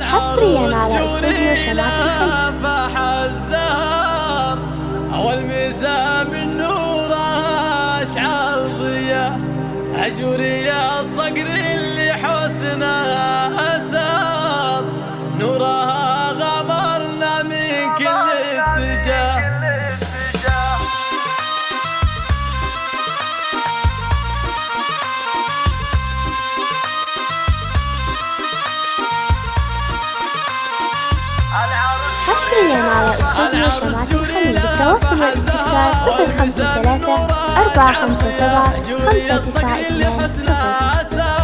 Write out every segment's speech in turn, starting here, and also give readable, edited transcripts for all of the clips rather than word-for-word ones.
حصريا على استوديو شمعة الخليج. فاح الزهر والمساء من نورها اشعل ضياء هجوري يا الصقر اللي حسنها أسار نورها غمرنا من كل اتجاه. حصريا على استوديو شمعة الخليج. للتواصل والاستفسار 053 457 592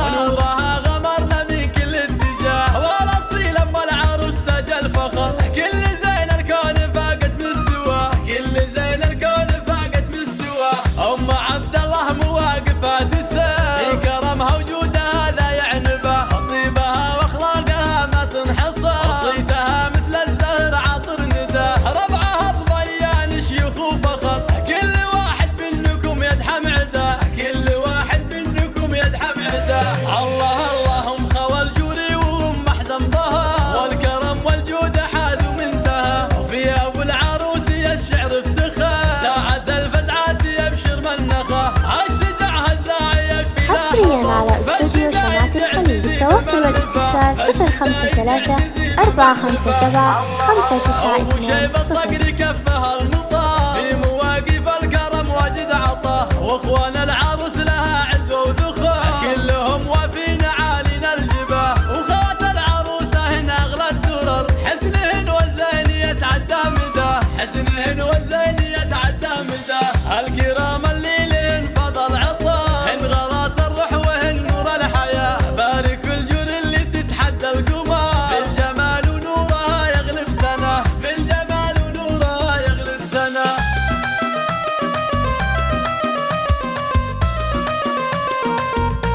ونورها غمرنا من كل اتجاه والاصيل اما العروس تاج الفخر كل زين الكون فاقت مستوى كل زين الكون فاقت مستوى ام عبد الله مواقفها تسال في كرمها وجودها هذا يعنبه طيبها واخلاقها ما تنحصر صيتها مثل الزهر عطر ندى ربعها ضبيان شيوخ وفخر كل واحد منكم يدحم عدا كل واحد منكم يدحم عدا. الله اللهم خوى الجوري وام حزم ظهر والكرم والجود حازوا منتهى وفي ابو العروسي الشعر افتخر ساعة الفزعات يبشر منخه الشجاع هالزاعي يكفي. حصريا على استوديو شمعة الخليج. للتواصل والاستفسار 053 457 592 كفها المطار في مواقف الكرم واجد عطاه واخوان العروس لها عزوه وذخر كلهم وافين عالينا الجباه وخوات العروسه هنا اغلى الدرر حسنهن والزين يتعدى مداه حسنهن والزين يتعدى مداه الكرام اللي لهن فضل عطاه هن غلات الروح وهن نور الحياه بارك الجور اللي تتحدى القمر في الجمال ونورها يغلب سنه في الجمال ونورها يغلب سنه.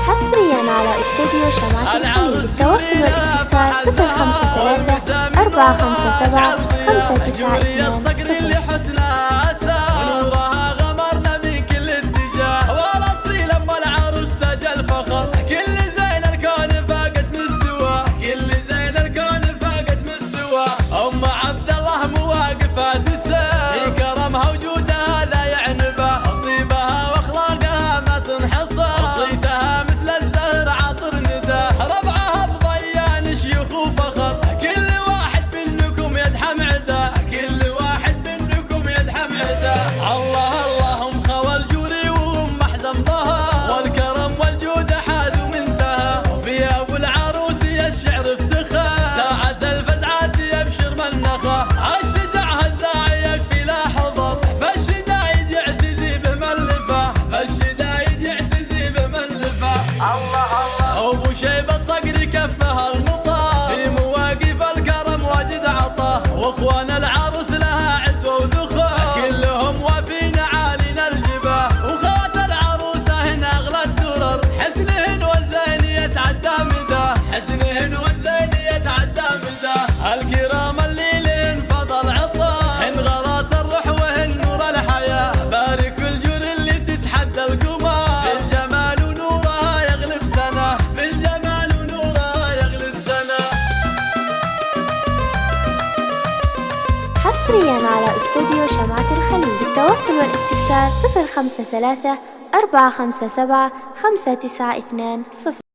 حصريا على استوديو شمعة الخليج. للتواصل والاستفسار 053 457 592 حسنها أسار ونورها غمرنا من كل اتجاه والاصيل اما العروس تاج الفخر كل زين الكون فاقت مستوى كل زين الكون فاقت مستوى ام عبد الله مواقفها تسال في كرمها وجودها هذا يعنبه طيبها واخلاقها ما تنحصر صيتها مثل الزهر عطر ندى ربعها ضبيان شيوخ وفخر كل واحد منكم يدحم عدا كل واحد منكم يدحم عدا. الله اللهم خوى الجوري وام حزم ظهر والكرم والجود حازوا منتهى وفي ابو العروسي الشعر افتخر ساعة الفزعات يبشر منخه الشجاع هالزاعي يكفي لا حضر فالشدايد يعتزي بملفه فالشدايد يعتزي بملفه. الله الله ابو شيب الصقر كفها المطار في مواقف الكرم واجد عطاه واخوان العروس لها عزوه وذخر كلهم وافين عالينا الجباه وخوات العروسه هنا اغلى الدرر حسنهن والزين يتعدى مداه حسنهن والزين يتعدى مداه الكرام اللي لهن فضل عطاه هن غلات الروح وهن نور الحياه بارك الجور اللي تتحدى القمر في الجمال ونورها يغلب سنه في الجمال ونورها يغلب سنه. حصريا على استوديو شمعة الخليج. للتواصل والاستفسار 053 457 592